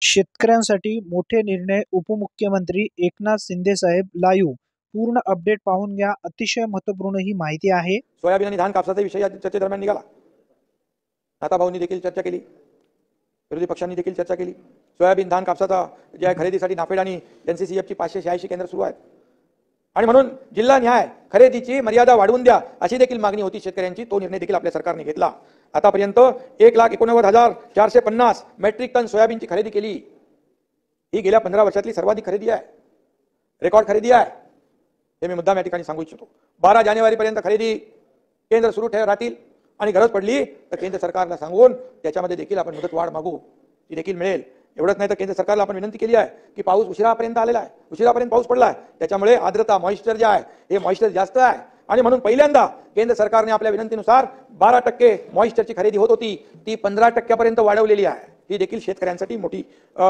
शेतकऱ्यांसाठी मोठे निर्णय. उपमुख्यमंत्री एकनाथ शिंदे साहेब लाईव्ह. पूर्ण अपडेट पाहून घ्या. अतिशय महत्त्वपूर्ण ही माहिती आहे. सोयाबीन आणि धान कापसाचा विषय या चर्चेदरम्यान निघाला. नाताभाऊंनी देखील चर्चा केली, विरोधी पक्षांनी देखील चर्चा केली. सोयाबीन धान कापसाचा जे आहे खरेदीसाठी नाफेड आणि NCCF ची 586 केंद्र सुरू आहेत आणि म्हणून जिल्हा न्याय खरेदीची मर्यादा वाढवून द्या अशी देखील मागणी होती शेतकऱ्यांची. तो निर्णय देखील आपल्या सरकारने घेतला. आतापर्यंत 1,89,450 मेट्रिक टन सोयाबीनची खरेदी केली. ही गेल्या 15 वर्षातली सर्वाधिक खरेदी आहे, रेकॉर्ड खरेदी आहे. हे मी मुद्दाम या ठिकाणी सांगू इच्छितो. 12 जानेवारीपर्यंत खरेदी केंद्र सुरू राहतील आणि गरज पडली तर केंद्र सरकारला सांगून त्याच्यामध्ये देखील आपण मुदतवाढ मागू, ती देखील मिळेल. एवढंच नाही तर केंद्र सरकारला आपण विनंती केली आहे की पाऊस उशिरापर्यंत आलेला आहे, उशिरापर्यंत पाऊस पडला आहे, त्याच्यामुळे आर्द्रता मॉइश्चर जे आहे हे मॉइश्चर जास्त आहे आणि म्हणून पहिल्यांदा केंद्र सरकारने आपल्या विनंतीनुसार 12% मॉइश्चरची खरेदी होत होती, ती 15% वाढवलेली आहे. ही देखील शेतकऱ्यांसाठी मोठी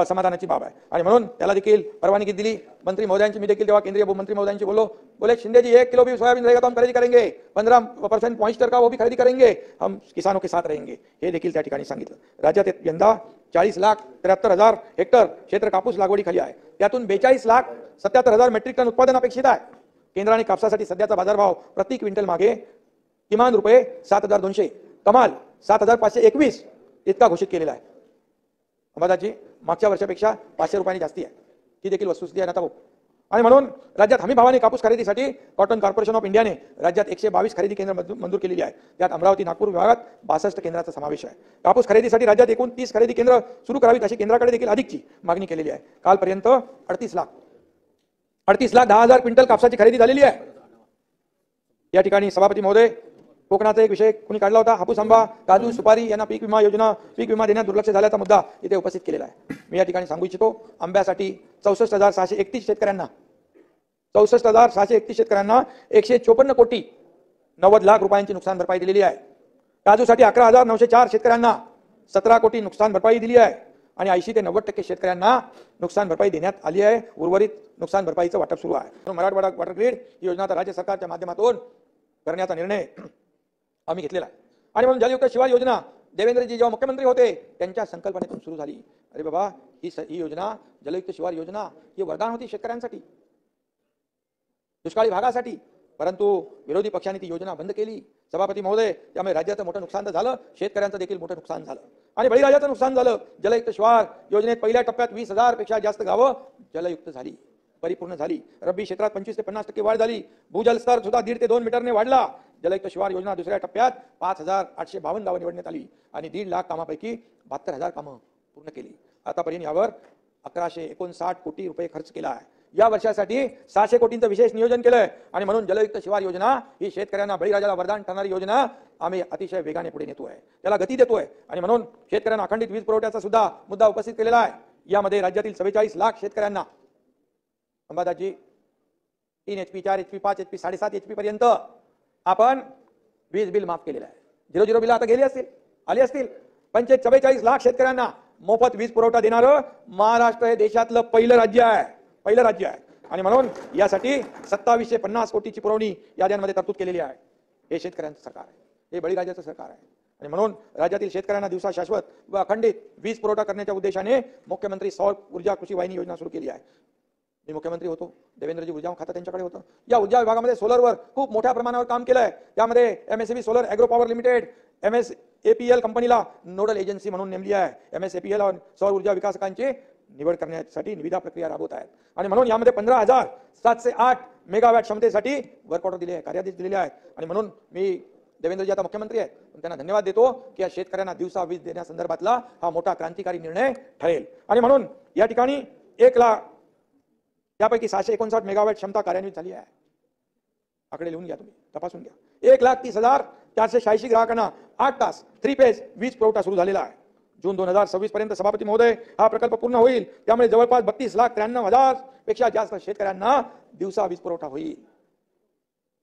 समाधानाची बाब आहे आणि म्हणून त्याला देखील परवानगी दिली. मंत्री महोदयांची मी देखील तेव्हा केंद्रीय मंत्री महोदयांची बोले शिंदे जी 1 किलो भी सोयाबीन रहेगा तो हम खरीदी करेंगे, 15% मॉइश्चर का वो भी खरीदी करेंगे, हम किसानों के साथ रहेंगे, हे देखील त्या ठिकाणी सांगितलं. राज्यात यंदा 40,73,000 हेक्टर क्षेत्र कापूस लागवडीखाली आहे. त्यातून 42,77,000 मेट्रिक टन उत्पादन अपेक्षित आहे. केंद्राने कापसासाठी सध्याचा बाजारभाव प्रति क्विंटल मागे किमान रुपये 7,200, कमाल 7,521 इतका घोषित केलेला आहे. अंबादासजी मागच्या वर्षापेक्षा 500 रुपयांनी जास्ती आहे. ही देखील वस्तुस्थिती आहे नाता भाऊ. आणि म्हणून राज्यात हमी भावाने कापूस खरेदीसाठी कॉटन कॉर्पोरेशन ऑफ इंडियाने राज्यात 122 खरेदी केंद्र मंजूर केलेली आहे. त्यात अमरावती नागपूर विभागात 62 केंद्राचा समावेश आहे. कापूस खरेदीसाठी राज्यात एकूण 30 खरेदी केंद्र सुरू करावीत अशी केंद्राकडे देखील अधिकची मागणी केलेली आहे. कालपर्यंत 38 लाख 10,000 क्विंटल कापसाची खरेदी झालेली आहे. या ठिकाणी सभापती महोदय, कोकणाचा एक विषय कुणी काढला होता, हापूस, आंबा, काजू, सुपारी यांना पीक विमा देण्यात दुर्लक्ष झाल्याचा मुद्दा इथे उपस्थित केलेला आहे. मी या ठिकाणी सांगू इच्छितो, आंब्यासाठी 64,631 शेतकऱ्यांना 154 कोटी 90 लाख रुपयांची नुकसान भरपाई दिलेली आहे. काजूसाठी 11,904 शेतकऱ्यांना 17 कोटी नुकसान भरपाई दिली आहे आणि 80 ते 90% शेतकऱ्यांना नुकसान भरपाई देण्यात आली आहे. उर्वरित नुकसान भरपाईचं वाटप सुरू आहे. मराठवाडा वॉटर ग्रीड ही योजना आता राज्य सरकारच्या माध्यमातून करण्याचा निर्णय आम्ही घेतलेला आहे आणि म्हणून जलयुक्त शिवार योजना देवेंद्रजी जेव्हा मुख्यमंत्री होते त्यांच्या संकल्पनेतून सुरू झाली. अरे बाबा, ही योजना जलयुक्त शिवार योजना ही वरदान होती शेतकऱ्यांसाठी, दुष्काळी भागासाठी, परंतु विरोधी पक्षांनी ती योजना बंद केली. सभापती महोदय, त्यामुळे राज्याचं मोठं नुकसान तर झालं, शेतकऱ्यांचं देखील मोठं नुकसान झालं आणि बळीराजाचं नुकसान झालं. जलयुक्त शिवार योजनेत पहिल्या टप्प्यात 20,000 पेक्षा जास्त गावं जलयुक्त झाली, परिपूर्ण झाली. रब्बी क्षेत्रात 25 ते 50% वाढ झाली. भूजल स्तर सुद्धा 1.5 ते 2 मीटरने वाढला. जलयुक्त शिवार योजना दुसऱ्या टप्प्यात 5,852 गावं निवडण्यात आली आणि 1.5 लाख कामापैकी 72,000 कामं पूर्ण केली. आतापर्यंत यावर 1,159 कोटी रुपये खर्च केला आहे. या वर्षासाठी 600 कोटींचं विशेष नियोजन केलंय आणि म्हणून जलयुक्त शिवार योजना ही शेतकऱ्यांना बळीराजाला वरदान ठरणारी योजना आम्ही अतिशय वेगाने पुढे नेतोय, त्याला गती देतोय आणि म्हणून शेतकऱ्यांना अखंडित वीज पुरवठ्याचा सुद्धा मुद्दा उपस्थित केलेला आहे. यामध्ये राज्यातील 44 लाख शेतकऱ्यांना अंबादासजी 3 HP, 4 HP, 5 HP, 7.5 HP पर्यंत आपण वीज बिल माफ केलेलं आहे. 00 बिल आता आली असतील. 44 लाख शेतकऱ्यांना मोफत वीज पुरवठा देणारं महाराष्ट्र हे देशातलं पहिलं राज्य आहे आणि म्हणून यासाठी 2750 कोटीची पुरवणी याद्यांमध्ये तरतूद केलेली आहे. हे शेतकऱ्यांचं सरकार आहे, हे बळीराजाचं सरकार आहे आणि म्हणून राज्यातील शेतकऱ्यांना दिवसा शाश्वत व अखंडित वीज पुरवठा करण्याच्या उद्देशाने मुख्यमंत्री सौर ऊर्जा कृषी वाहिनी योजना सुरू केली आहे. मी मुख्यमंत्री होतो, देवेंद्रजी ऊर्जा खातं त्यांच्याकडे होतं. या ऊर्जा विभागामध्ये सोलरवर खूप मोठ्या प्रमाणावर काम केलं आहे. त्यामध्ये MSEB solar agro power limited MSAPL कंपनीला नोडल एजन्सी म्हणून नेमली आहे. MSAPL और सौर ऊर्जा विकासकांची निवड करण्यासाठी निविदा प्रक्रिया राबवत आहेत आणि म्हणून यामध्ये 15,708 मेगावॅट क्षमतेसाठी वर्क ऑर्डर दिले आहे, कार्यादेश दिलेले आहेत आणि म्हणून मी देवेंद्रजी आता मुख्यमंत्री आहेत, त्यांना धन्यवाद देतो की या शेतकऱ्यांना दिवसा वीज देण्यासंदर्भातला हा मोठा क्रांतिकारी निर्णय ठरेल आणि म्हणून या ठिकाणी 1 लाख त्यापैकी 659 मेगावॅट क्षमता कार्यान्वित झाली आहे. आकडे लिहून घ्या, तुम्ही तपासून घ्या. 1,30,486 ग्राहकांना 8 तास 3 फेज वीज पुरवठा सुरू झालेला आहे. जून 2026 पर्यंत सभापती महोदय हा प्रकल्प पूर्ण होईल. त्यामुळे जवळपास 32,93,000 पेक्षा जास्त शेतकऱ्यांना दिवसा वीज पुरवठा होईल.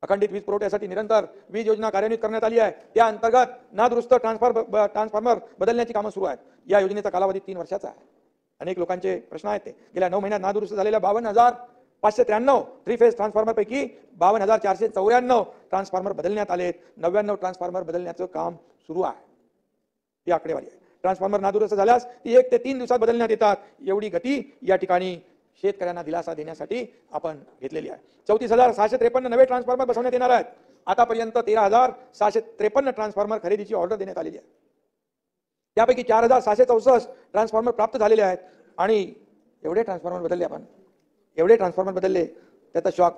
अखंडित वीज पुरवठ्यासाठी निरंतर वीज योजना कार्यान्वित करण्यात आली आहे. त्या अंतर्गत नादुरुस्त ट्रान्सफॉर्मर बदलण्याची कामं सुरू आहेत. या योजनेचा कालावधी 3 वर्षाचा आहे. अनेक लोकांचे प्रश्न आहेत, ते गेल्या 9 महिन्यात नादुरुस्त झालेल्या 52,593 थ्री फेज ट्रान्सफॉर्मर पैकी 52,494 ट्रान्सफॉर्मर बदलण्यात आले. 99 ट्रान्सफॉर्मर बदलण्याचं काम सुरू आहे. ही आकडेवारी आहे. ट्रान्सफॉर्मर नादुरुस्त झाल्यास ती 1 ते 3 दिवसात बदलण्यात येतात. एवढी गती या ठिकाणी शेतकऱ्यांना दिलासा देण्यासाठी आपण घेतलेली आहे. 34,653 नवे ट्रान्सफॉर्मर बसवण्यात येणार आहेत. आतापर्यंत 13,653 ट्रान्सफॉर्मर खरेदीची ऑर्डर देण्यात आलेली आहे. त्यापैकी 4,664 ट्रान्सफॉर्मर प्राप्त झालेले आहेत आणि एवढे ट्रान्सफॉर्मर बदलले त्याचा शॉक